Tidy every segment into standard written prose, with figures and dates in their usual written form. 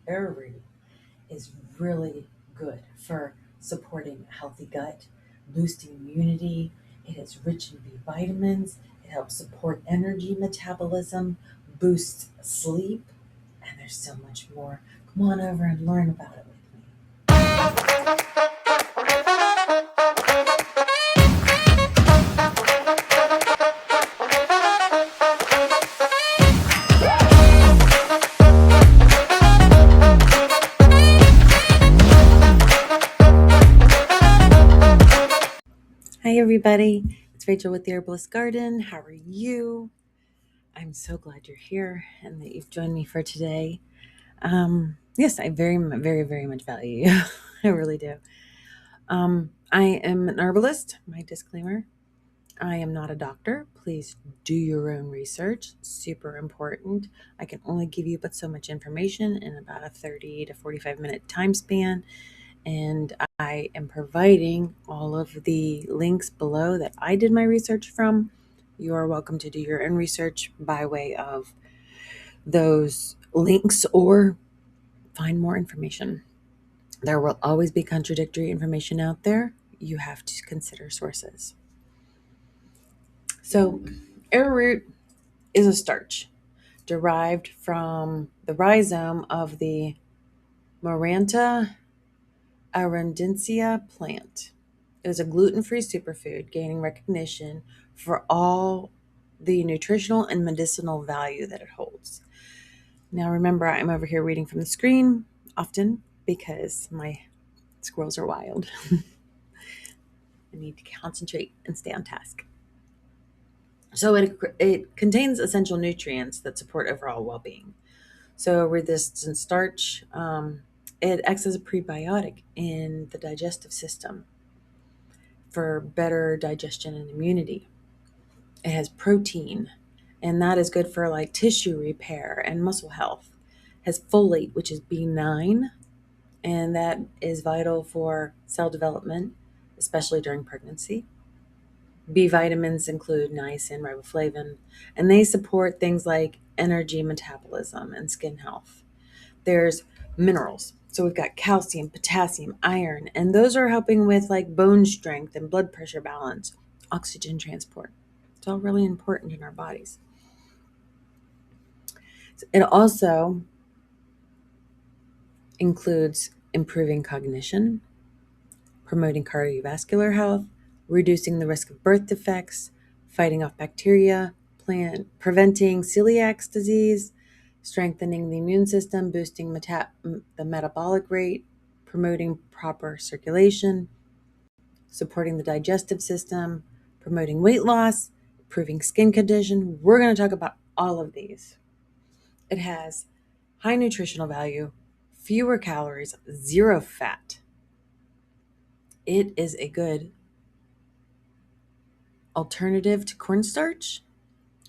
Arrowroot is really good for supporting a healthy gut, boosting immunity. It is rich in B vitamins. It helps support energy metabolism, boosts sleep, and there's so much more. Come on over and learn about it with me. Hi, everybody. It's Rachel with the Herbalist Garden. How are you? I'm so glad you're here and that you've joined me for today. Yes, I very much value you. I really do. I am an herbalist. My disclaimer: I am not a doctor. Please do your own research. Super important. I can only give you but so much information in about a 30 to 45-minute time span. And I am providing all of the links below that I did my research from. You are welcome to do your own research by way of those links or find more information. There will always be contradictory information out there. You have to consider sources. So, arrowroot is a starch derived from the rhizome of the Maranta arundinacea plant. It is a gluten-free superfood, gaining recognition for all the nutritional and medicinal value that it holds. Now, remember, I'm over here reading from the screen often because my squirrels are wild. I need to concentrate and stay on task. So it contains essential nutrients that support overall well-being. So resistant starch, it acts as a prebiotic in the digestive system for better digestion and immunity. It has protein, and that is good for like tissue repair and muscle health. It has folate, which is B9, and that is vital for cell development, especially during pregnancy. B vitamins include niacin, riboflavin, and they support things like energy metabolism and skin health. There's minerals. So we've got calcium, potassium, iron, and those are helping with like bone strength and blood pressure balance, oxygen transport. It's all really important in our bodies. It also includes improving cognition, promoting cardiovascular health, reducing the risk of birth defects, fighting off bacteria, preventing celiac disease, strengthening the immune system, boosting the metabolic rate, promoting proper circulation, supporting the digestive system, promoting weight loss, improving skin condition. We're going to talk about all of these. It has high nutritional value, fewer calories, zero fat. It is a good alternative to cornstarch.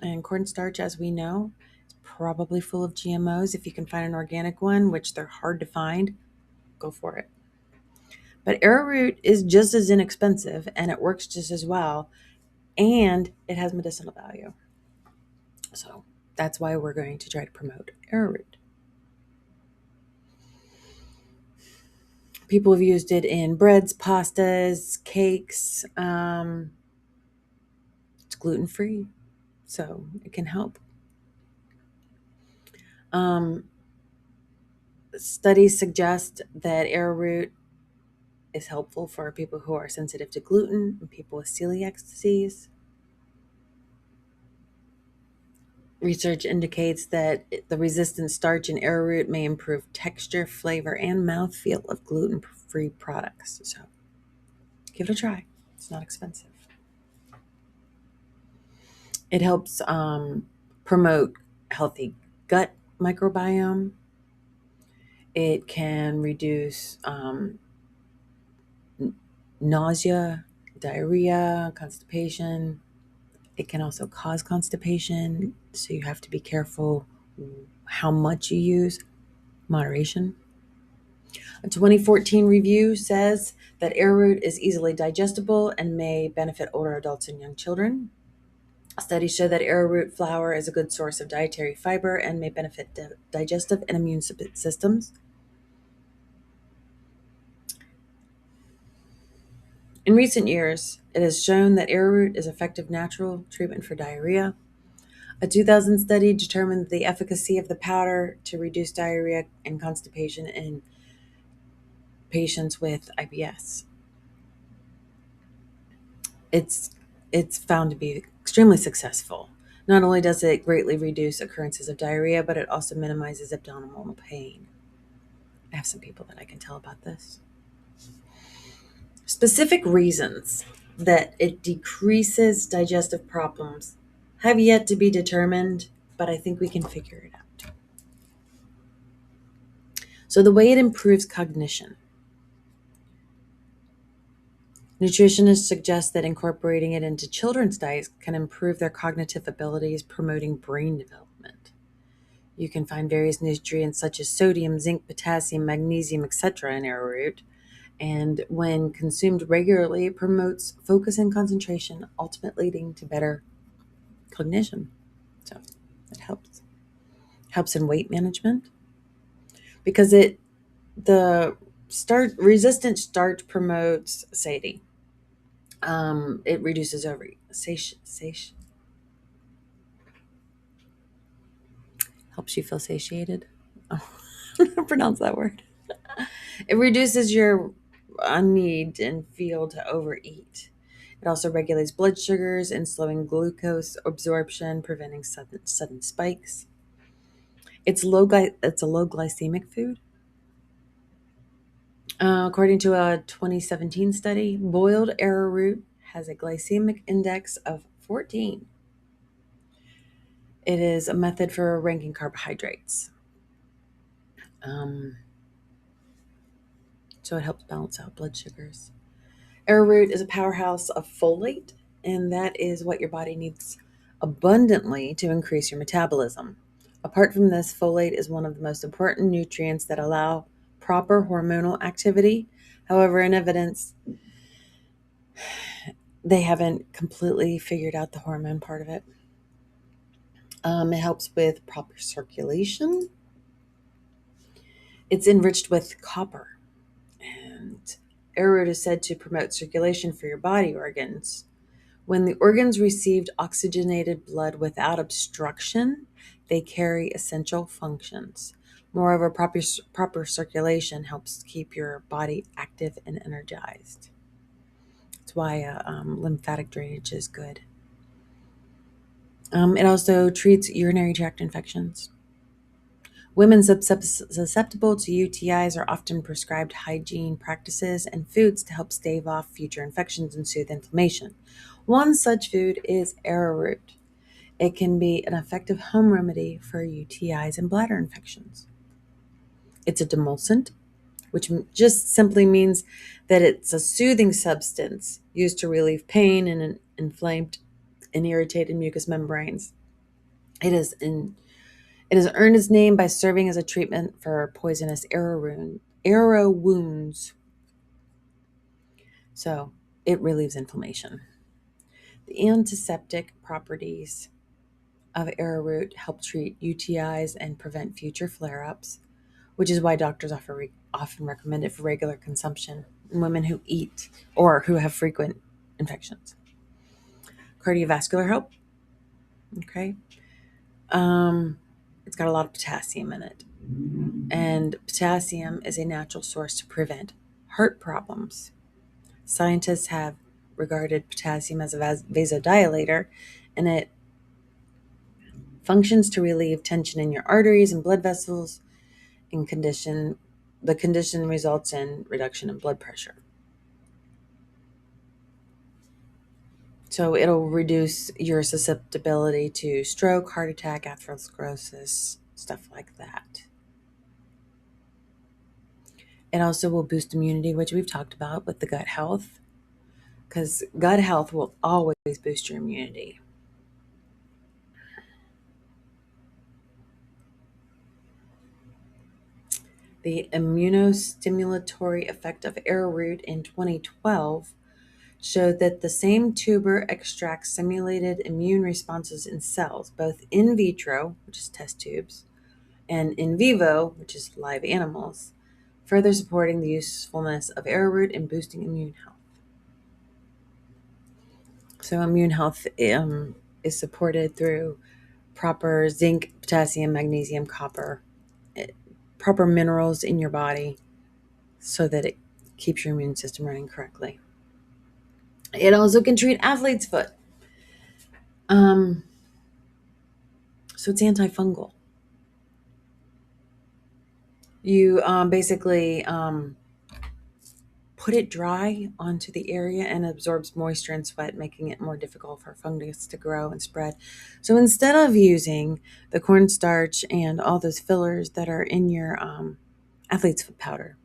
And cornstarch, as we know, is probably full of GMOs. If you can find an organic one, which they're hard to find, go for it. But arrowroot is just as inexpensive and it works just as well, and it has medicinal value. So that's why we're going to try to promote arrowroot. People have used it in breads, pastas, cakes. It's gluten-free, so it can help. Studies suggest that arrowroot is helpful for people who are sensitive to gluten and people with celiac disease. Research indicates that the resistant starch in arrowroot may improve texture, flavor, and mouthfeel of gluten-free products. So give it a try. It's not expensive. It helps promote healthy gut microbiome. It can reduce nausea, diarrhea, constipation. It can also cause constipation, so you have to be careful how much you use. Moderation. A 2014 review says that arrowroot is easily digestible and may benefit older adults and young children. Studies show that arrowroot flour is a good source of dietary fiber and may benefit digestive and immune systems. In recent years, it has shown that arrowroot is effective natural treatment for diarrhea. A 2000 study determined the efficacy of the powder to reduce diarrhea and constipation in patients with IBS. It's it's found to be extremely successful. Not only does it greatly reduce occurrences of diarrhea, but it also minimizes abdominal pain. I have some people that I can tell about this. Specific reasons that it decreases digestive problems have yet to be determined, but I think we can figure it out. So, the way it improves cognition. Nutritionists suggest that incorporating it into children's diets can improve their cognitive abilities, promoting brain development. You can find various nutrients such as sodium, zinc, potassium, magnesium, etc. in arrowroot, and when consumed regularly, it promotes focus and concentration, ultimately leading to better cognition. So it helps. Helps in weight management because the start resistant starch promotes satiety. It reduces helps you feel satiated. Oh, I don't pronounce that word. It reduces your need and feel to overeat. It also regulates blood sugars and slowing glucose absorption, preventing sudden spikes. It's a low glycemic food. According to a 2017 study, boiled arrowroot has a glycemic index of 14. It is a method for ranking carbohydrates. Um, so it helps balance out blood sugars. Arrowroot is a powerhouse of folate, and that is what your body needs abundantly to increase your metabolism. Apart from this, folate is one of the most important nutrients that allow proper hormonal activity. However, in evidence, they haven't completely figured out the hormone part of it. It helps with proper circulation. It's enriched with copper, and arrowroot is said to promote circulation for your body organs. When the organs received oxygenated blood without obstruction, they carry essential functions. Moreover, proper circulation helps keep your body active and energized. That's why lymphatic drainage is good. It also treats urinary tract infections. Women susceptible to UTIs are often prescribed hygiene practices and foods to help stave off future infections and soothe inflammation. One such food is arrowroot. It can be an effective home remedy for UTIs and bladder infections. It's a demulcent, which just simply means that it's a soothing substance used to relieve pain in inflamed and irritated mucous membranes. It is in It has earned its name by serving as a treatment for poisonous arrow wounds. So it relieves inflammation. The antiseptic properties of arrowroot help treat UTIs and prevent future flare-ups, which is why doctors often recommend it for regular consumption in women who eat or who have frequent infections. Cardiovascular help. Okay. It's got a lot of potassium in it. And potassium is a natural source to prevent heart problems. Scientists have regarded potassium as a vasodilator, and it functions to relieve tension in your arteries and blood vessels. The condition results in reduction in blood pressure. So it'll reduce your susceptibility to stroke, heart attack, atherosclerosis, stuff like that. It also will boost immunity, which we've talked about with the gut health, because gut health will always boost your immunity. The immunostimulatory effect of arrowroot in 2012 showed that the same tuber extracts simulated immune responses in cells, both in vitro, which is test tubes, and in vivo, which is live animals, further supporting the usefulness of arrowroot in boosting immune health. So immune health is supported through proper zinc, potassium, magnesium, copper, eh, proper minerals in your body so that it keeps your immune system running correctly. It also can treat athlete's foot. Um, so it's antifungal. You basically put it dry onto the area and absorbs moisture and sweat, making it more difficult for fungus to grow and spread. So instead of using the cornstarch and all those fillers that are in your athlete's foot powder,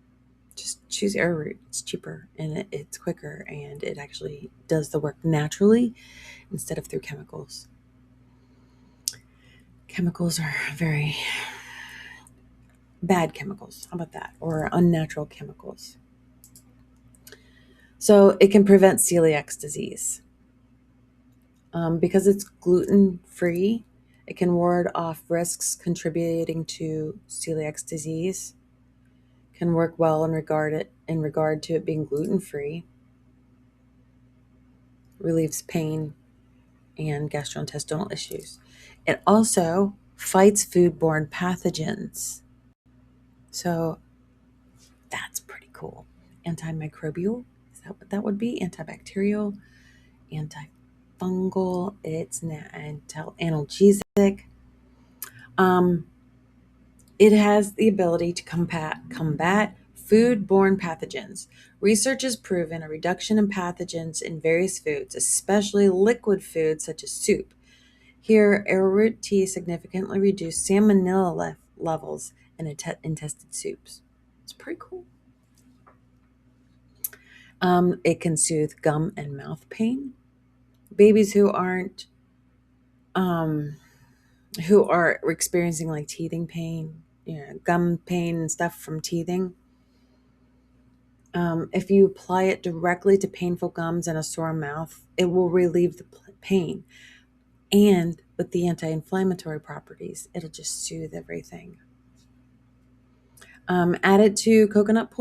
just choose Arrowroot. It's cheaper and it's quicker, and it actually does the work naturally instead of through chemicals. Chemicals are very bad chemicals. How about that? Or unnatural chemicals. So it can prevent celiac disease. Because it's gluten free, it can ward off risks contributing to celiac disease. Can work well in regard to it being gluten free. Relieves pain and gastrointestinal issues. It also fights foodborne pathogens. So that's pretty cool. Antimicrobial, is that what that would be? Antibacterial, antifungal, it's analgesic. Um, it has the ability to combat foodborne pathogens. Research has proven a reduction in pathogens in various foods, especially liquid foods such as soup. Here, arrowroot tea significantly reduced salmonella levels in intested soups. It's pretty cool. It can soothe gum and mouth pain. Babies um, who are experiencing like teething pain, gum pain and stuff from teething. If you apply it directly to painful gums and a sore mouth, it will relieve the pain. And with the anti-inflammatory properties, it'll just soothe everything. Add it to coconut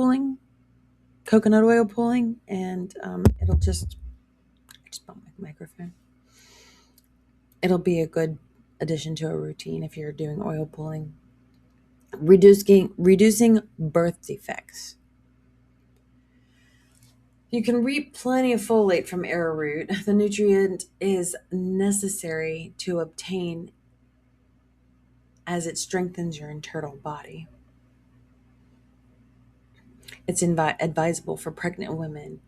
oil pulling, and it'll just, I just bumped my microphone. It'll be a good addition to a routine if you're doing oil pulling. Reducing birth defects. You can reap plenty of folate from arrowroot. The nutrient is necessary to obtain as it strengthens your internal body. It's advisable for pregnant women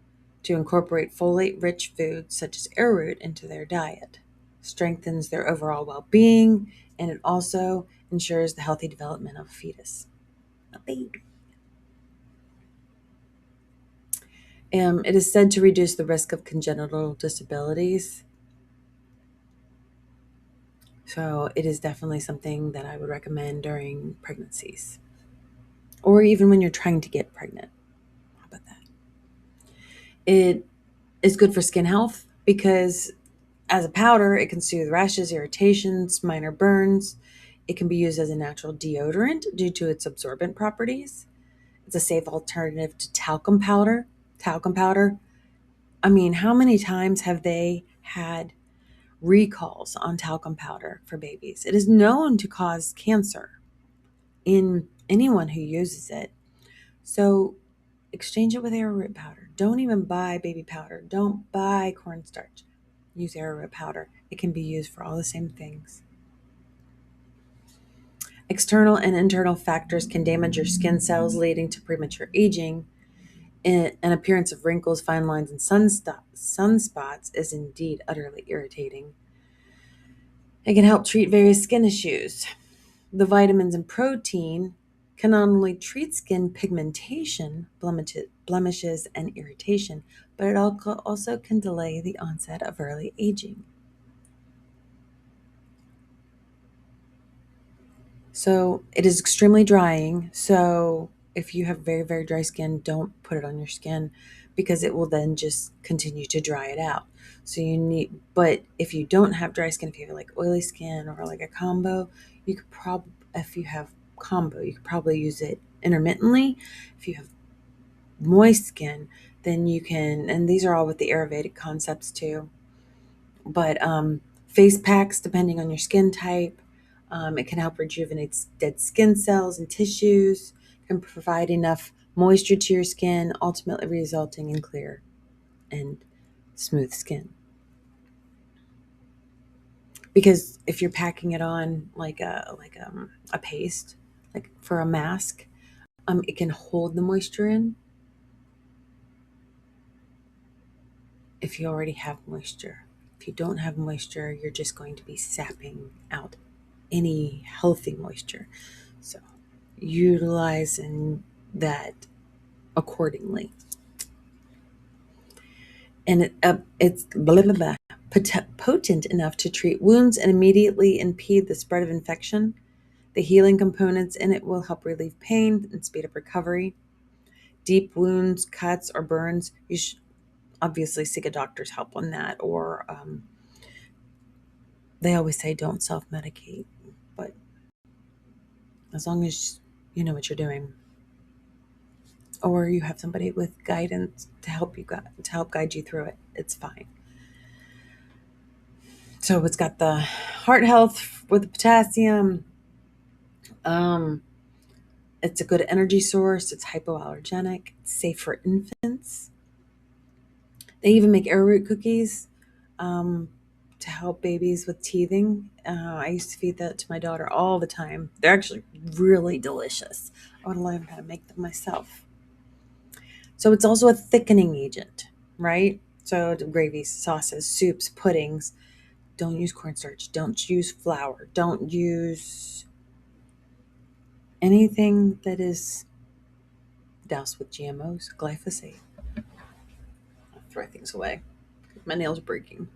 to incorporate folate-rich foods such as arrowroot into their diet. Strengthens their overall well-being, and it also ensures the healthy development of a fetus, a baby. It is said to reduce the risk of congenital disabilities. So it is definitely something that I would recommend during pregnancies, or even when you're trying to get pregnant. How about that? It is good for skin health because as a powder, it can soothe rashes, irritations, minor burns. It can be used as a natural deodorant due to its absorbent properties. It's a safe alternative to talcum powder. Talcum powder. I mean, how many times have they had recalls on talcum powder for babies? It is known to cause cancer in anyone who uses it. So exchange it with arrowroot powder. Don't even buy baby powder. Don't buy cornstarch. Use arrowroot powder. It can be used for all the same things. External and internal factors can damage your skin cells, leading to premature aging. An appearance of wrinkles, fine lines, and sunspots is indeed utterly irritating. It can help treat various skin issues. The vitamins and protein can not only treat skin pigmentation, blemishes, and irritation, but it also can delay the onset of early aging. So it is extremely drying. So if you have very, very dry skin, don't put it on your skin because it will then just continue to dry it out. So but if you don't have dry skin, if you have like oily skin or like a combo, you could if you have combo, you could probably use it intermittently. If you have moist skin, then you can, and these are all with the Ayurvedic concepts too. But face packs, depending on your skin type, it can help rejuvenate dead skin cells and tissues, can provide enough moisture to your skin, ultimately resulting in clear and smooth skin. Because if you're packing it on like a paste, like for a mask, it can hold the moisture in. If you already have moisture, if you don't have moisture, you're just going to be sapping out any healthy moisture. So utilizing that accordingly. And it's blah, blah, blah, potent enough to treat wounds and immediately impede the spread of infection. The healing components in it will help relieve pain and speed up recovery. Deep wounds, cuts, or burns, you should obviously seek a doctor's help on that. Or they always say don't self medicate, but as long as you know what you're doing, or you have somebody with guidance to help guide you through it, it's fine. So it's got the heart health with the potassium. Um, it's a good energy source. It's hypoallergenic. It's safe for infants. They even make arrowroot cookies um, to help babies with teething. I used to feed that to my daughter all the time. They're actually really delicious. I want to learn how to make them myself. So it's also a thickening agent, right? So gravies, sauces, soups, puddings. Don't use cornstarch. Don't use flour. Don't use anything that is doused with GMOs, glyphosate. I'll throw things away. My nails are breaking.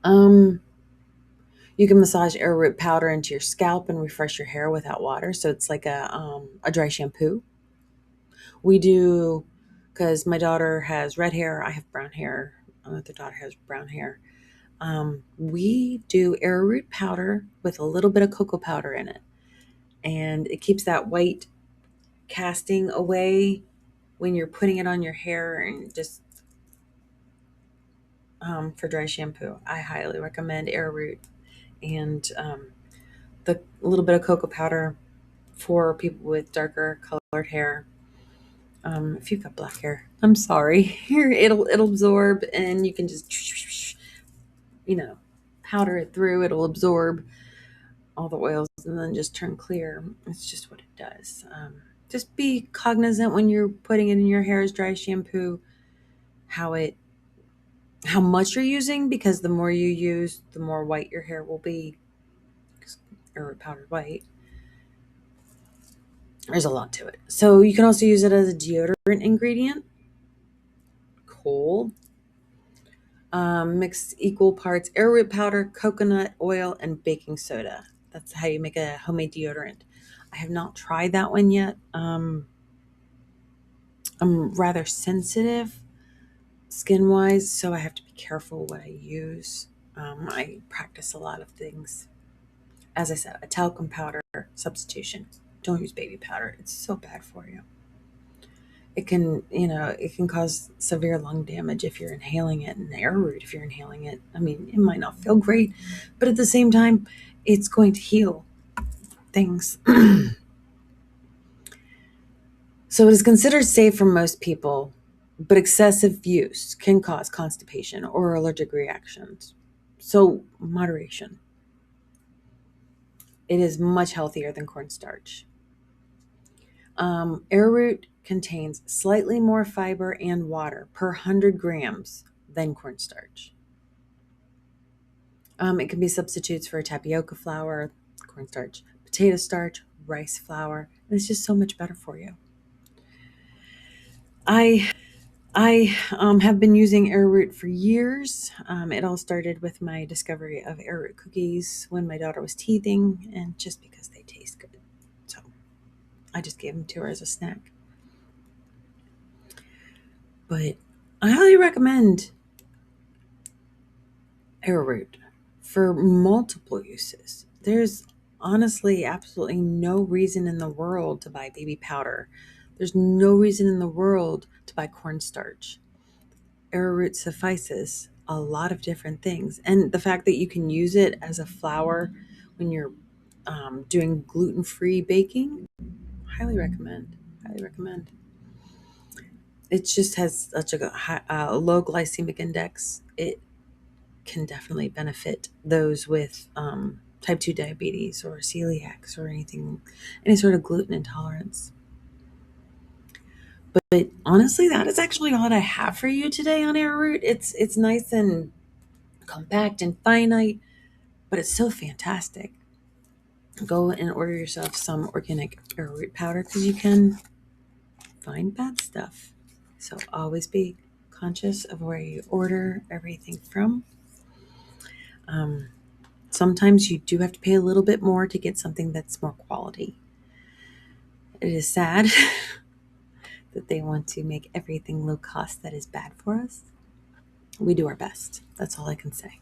Um, you can massage arrowroot powder into your scalp and refresh your hair without water. So it's like a dry shampoo. We do, because my daughter has red hair. I have brown hair. My other daughter has brown hair. We do arrowroot powder with a little bit of cocoa powder in it, and it keeps that white casting away when you're putting it on your hair, and just for dry shampoo. I highly recommend arrowroot and the little bit of cocoa powder for people with darker colored hair. If you've got black hair, I'm sorry. Here it'll absorb, and you can just powder it through. It'll absorb all the oils and then just turn clear. It's just what it does. Just be cognizant when you're putting it in your hair as dry shampoo, how it how much you're using, because the more you use, the more white your hair will be. Or powdered white. There's a lot to it. So you can also use it as a deodorant ingredient. Cool. Mix equal parts arrowroot powder, coconut oil, and baking soda. That's how you make a homemade deodorant. I have not tried that one yet. I'm rather sensitive skin wise, so I have to be careful what I use. I practice a lot of things. As I said, a talcum powder substitution. Don't use baby powder. It's so bad for you. It can cause severe lung damage if you're inhaling it, and arrowroot if you're inhaling it. I mean, it might not feel great, but at the same time, it's going to heal things. So it is considered safe for most people, but excessive use can cause constipation or allergic reactions. So moderation. It is much healthier than cornstarch. Arrowroot contains slightly more fiber and water per 100 grams than cornstarch. It can be substitutes for tapioca flour, cornstarch, potato starch, rice flour, and it's just so much better for you. I have been using arrowroot for years. It all started with my discovery of arrowroot cookies when my daughter was teething, and just because they taste good. So I just gave them to her as a snack. But I highly recommend arrowroot for multiple uses. There's honestly absolutely no reason in the world to buy baby powder. There's no reason in the world to buy cornstarch. Arrowroot suffices a lot of different things. And the fact that you can use it as a flour when you're doing gluten-free baking, highly recommend. Highly recommend. It just has such a low glycemic index. It can definitely benefit those with type 2 diabetes or celiacs or anything, any sort of gluten intolerance. But honestly, that is actually all I have for you today on Arrowroot. It's nice and compact and finite, but it's so fantastic. Go and order yourself some organic arrowroot powder because you can find bad stuff. So always be conscious of where you order everything from. Um, Sometimes you do have to pay a little bit more to get something that's more quality. It is sad that they want to make everything low cost that is bad for us. We do our best. That's all I can say.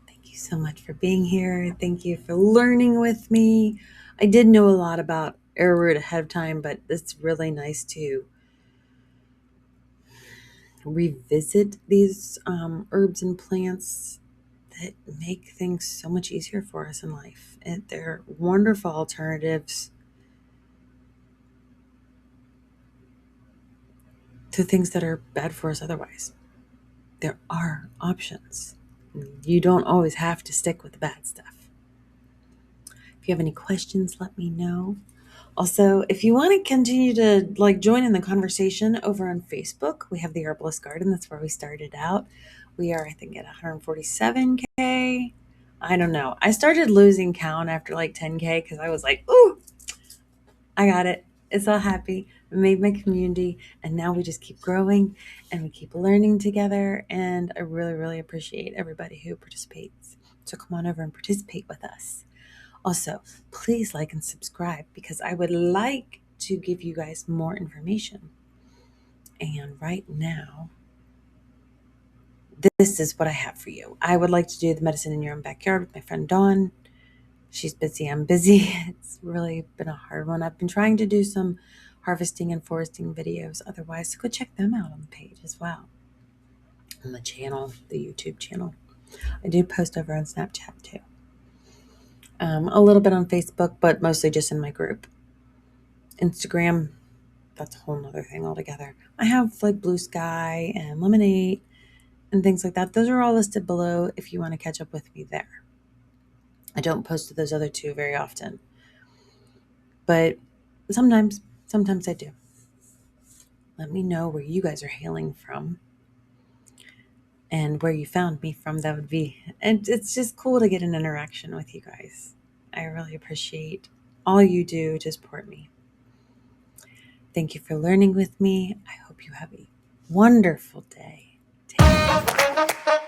Thank you so much for being here. Thank you for learning with me. I did know a lot about arrowroot ahead of time, but it's really nice to revisit these herbs and plants that make things so much easier for us in life. And they're wonderful alternatives to things that are bad for us otherwise. There are options. You don't always have to stick with the bad stuff. If you have any questions, let me know. Also, if you want to continue to join in the conversation over on Facebook, we have the Herbalist Garden. That's where we started out. We are, I think, at 147K. I don't know. I started losing count after 10K because I was like, ooh, I got it. It's all happy. I made my community, and now we just keep growing and we keep learning together. And I really, really appreciate everybody who participates. So come on over and participate with us. Also, please like and subscribe because I would like to give you guys more information. And right now, this is what I have for you. I would like to do the medicine in your own backyard with my friend Dawn. She's busy. I'm busy. It's really been a hard one. I've been trying to do some harvesting and foresting videos otherwise, so go check them out on the page as well. On the channel, the YouTube channel. I do post over on Snapchat too. A little bit on Facebook, but mostly just in my group. Instagram, that's a whole nother thing altogether. I have Blue Sky and Lemonade and things like that. Those are all listed below if you want to catch up with me there. I don't post to those other two very often, but sometimes I do. Let me know where you guys are hailing from and where you found me from. That would be, and it's just cool to get an interaction with you guys. I really appreciate all you do to support me. Thank you for learning with me. I hope you have a wonderful day. Take care.